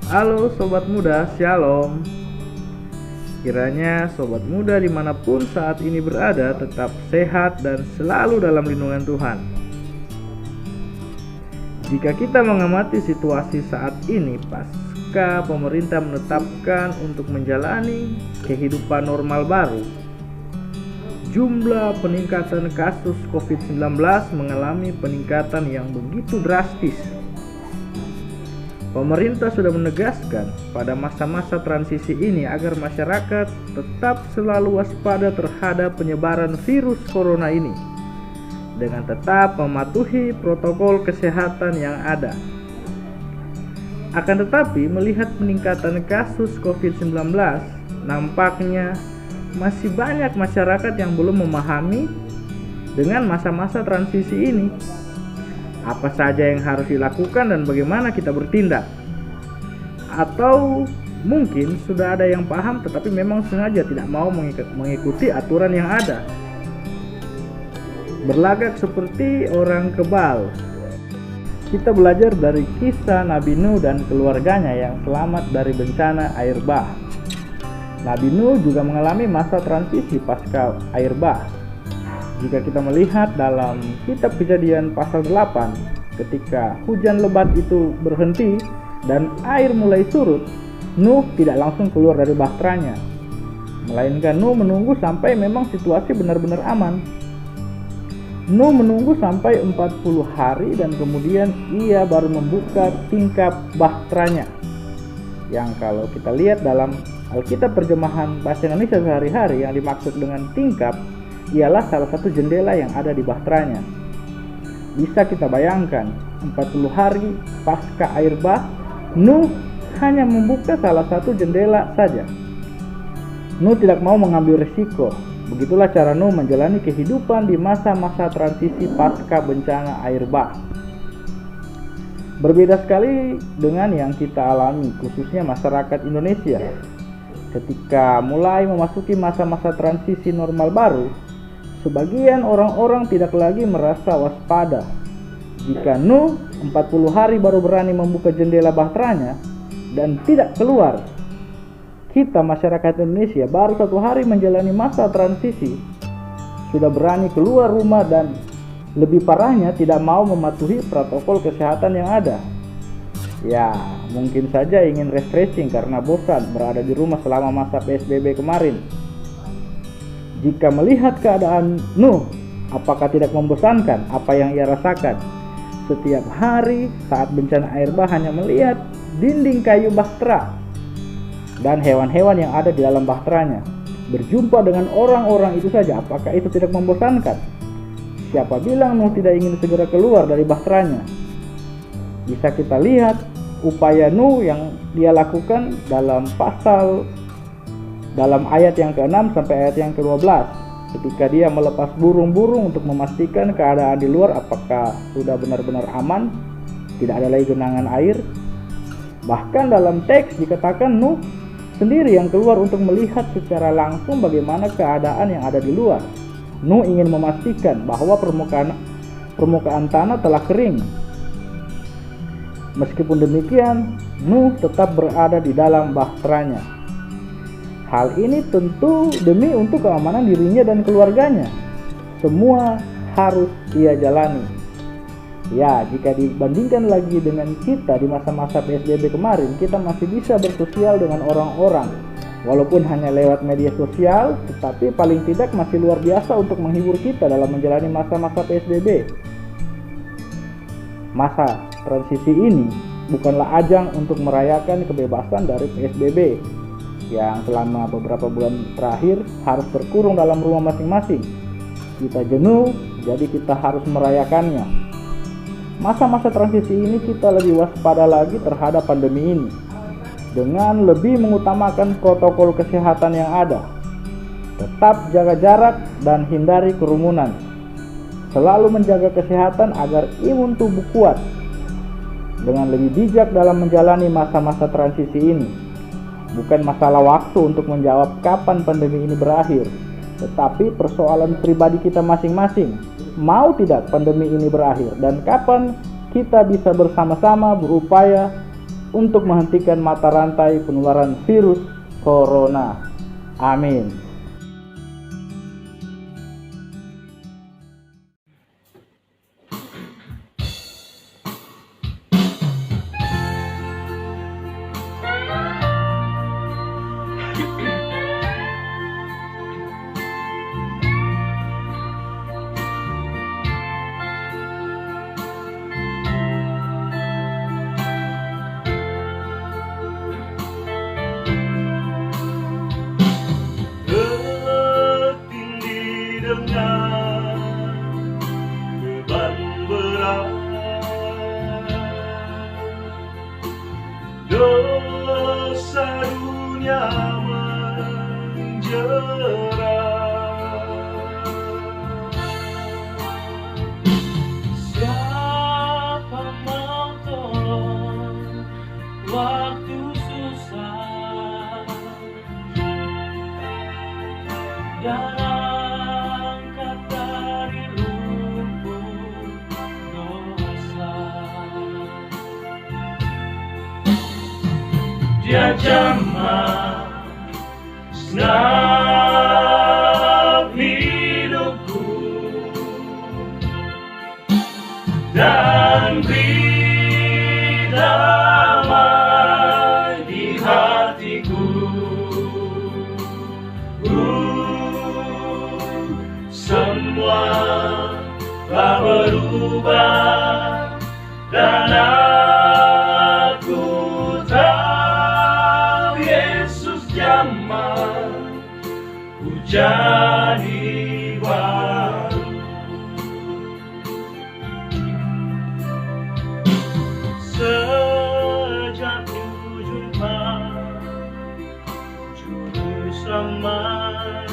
Halo Sobat Muda, Shalom. Kiranya Sobat Muda dimanapun saat ini berada tetap sehat dan selalu dalam lindungan Tuhan. Jika kita mengamati situasi saat ini pasca pemerintah menetapkan untuk menjalani kehidupan normal baru, jumlah peningkatan kasus COVID-19 mengalami peningkatan yang begitu drastis. Pemerintah sudah menegaskan pada masa-masa transisi ini agar masyarakat tetap selalu waspada terhadap penyebaran virus corona ini dengan tetap mematuhi protokol kesehatan yang ada. Akan tetapi, melihat peningkatan kasus COVID-19, nampaknya masih banyak masyarakat yang belum memahami dengan masa-masa transisi ini. Apa saja yang harus dilakukan dan bagaimana kita bertindak. Atau mungkin sudah ada yang paham tetapi memang sengaja tidak mau mengikuti aturan yang ada. Berlagak seperti orang kebal. Kita belajar dari kisah Nabi Nuh dan keluarganya yang selamat dari bencana air bah. Nabi Nuh juga mengalami masa transisi pasca air bah. Jika kita melihat dalam kitab Kejadian pasal 8, ketika hujan lebat itu berhenti dan air mulai surut, Nuh tidak langsung keluar dari bahteranya, melainkan Nuh menunggu sampai memang situasi benar-benar aman. Nuh menunggu sampai 40 hari dan kemudian ia baru membuka tingkap bahteranya, yang kalau kita lihat dalam Alkitab terjemahan bahasa Indonesia sehari-hari, yang dimaksud dengan tingkap ialah salah satu jendela yang ada di bahteranya. Bisa kita bayangkan, 40 hari pasca air bah, Nuh hanya membuka salah satu jendela saja. Nuh tidak mau mengambil risiko. Begitulah cara Nuh menjalani kehidupan di masa-masa transisi pasca bencana air bah. Berbeda sekali dengan yang kita alami, khususnya masyarakat Indonesia. Ketika mulai memasuki masa-masa transisi normal baru, sebagian orang-orang tidak lagi merasa waspada. Jika Nuh 40 hari baru berani membuka jendela bahteranya dan tidak keluar, kita masyarakat Indonesia baru 1 hari menjalani masa transisi sudah berani keluar rumah dan lebih parahnya tidak mau mematuhi protokol kesehatan yang ada. Ya, mungkin saja ingin refreshing karena bosan berada di rumah selama masa PSBB kemarin. Jika melihat keadaan Nuh, apakah tidak membosankan apa yang ia rasakan? Setiap hari saat bencana air bah hanya melihat dinding kayu bahtera dan hewan-hewan yang ada di dalam bahteranya. Berjumpa dengan orang-orang itu saja, apakah itu tidak membosankan? Siapa bilang Nuh tidak ingin segera keluar dari bahteranya? Bisa kita lihat upaya Nuh yang dia lakukan dalam ayat yang ke-6 sampai ayat yang ke-12, ketika dia melepas burung-burung untuk memastikan keadaan di luar apakah sudah benar-benar aman, tidak ada lagi genangan air. Bahkan dalam teks dikatakan Nuh sendiri yang keluar untuk melihat secara langsung bagaimana keadaan yang ada di luar. Nuh ingin memastikan bahwa permukaan tanah telah kering. Meskipun demikian, Nuh tetap berada di dalam bahteranya. Hal ini tentu demi untuk keamanan dirinya dan keluarganya. Semua harus ia jalani. Ya, jika dibandingkan lagi dengan kita di masa-masa PSBB kemarin, kita masih bisa bersosial dengan orang-orang. Walaupun hanya lewat media sosial, tetapi paling tidak masih luar biasa untuk menghibur kita dalam menjalani masa-masa PSBB. Masa transisi ini bukanlah ajang untuk merayakan kebebasan dari PSBB yang selama beberapa bulan terakhir harus terkurung dalam rumah masing-masing. Kita jenuh, jadi kita harus merayakannya. Masa-masa transisi ini kita lebih waspada lagi terhadap pandemi ini, dengan lebih mengutamakan protokol kesehatan yang ada. Tetap jaga jarak dan hindari kerumunan. Selalu menjaga kesehatan agar imun tubuh kuat. Dengan lebih bijak dalam menjalani masa-masa transisi ini. Bukan masalah waktu untuk menjawab kapan pandemi ini berakhir, tetapi persoalan pribadi kita masing-masing. Mau tidak pandemi ini berakhir dan kapan kita bisa bersama-sama berupaya untuk menghentikan mata rantai penularan virus corona. Amin. Dosa dunia menjerat. Siapa mau tolong waktu susah dan angkat dari lumpur dosa. Dia jamah senap hidupku dan beri damai di hatiku. Semua telah berubah dan aku tahu Yesus jamah ku jadi baru. Sejak ku jumpa Juru Selamat,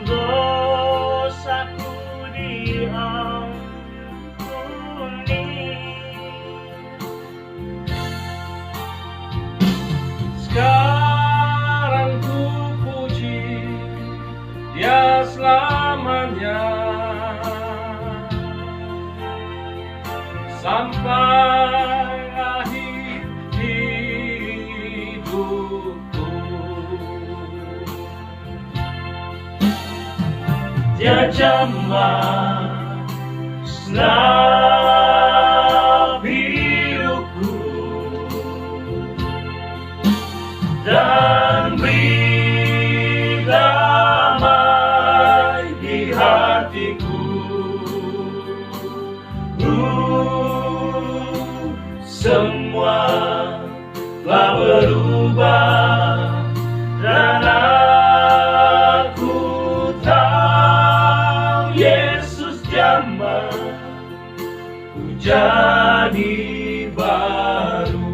dosaku diampuni. Sekarang ku puji Dia selamanya sampai akhir hidupku. Dia jamah senap hidupku dan beri damai di hatiku. Semua telah berubah dan aku tahu Yesus jamah ku jadi baru.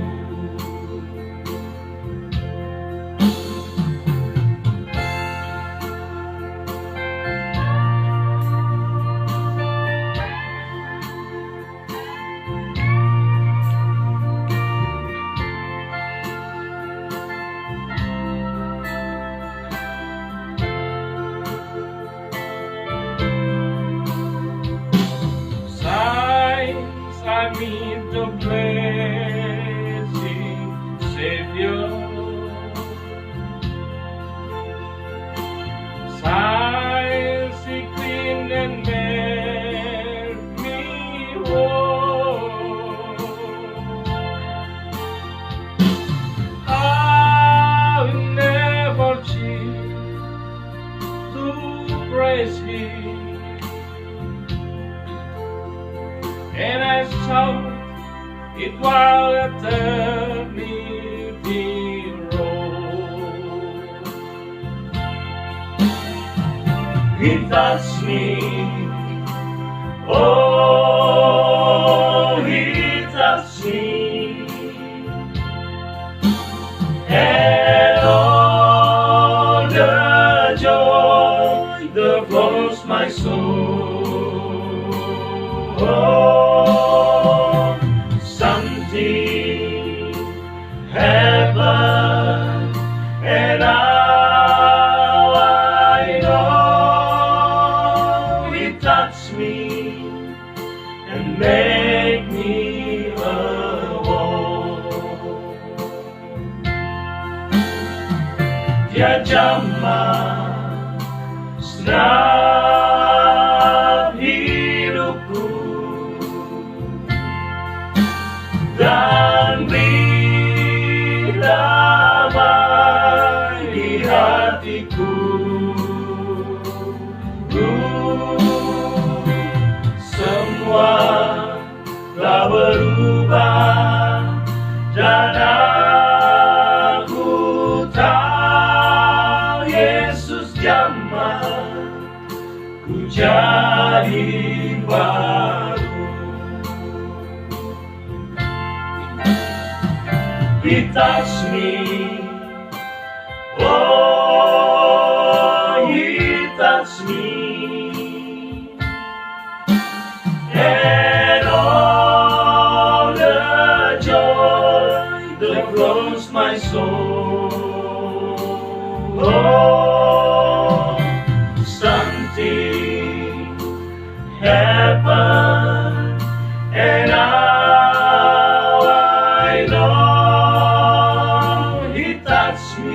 I meet the blessing Savior. Signs He cleaned and made me whole. I will never cease to praise Him. And I saw it while eternity rolled. He touched me, oh, He touched me, and all the joy that flows my soul. Oh, something happened, and now I know He touched me, Dia jamah segenap hidupku dan beri damai di hatiku. Semua telah berubah dan aku tahu Yesus jamah ku jadi baru. He touched me, oh, He touched me, and all the joy that flows my soul. Oh, something happened, and now I know He touched me.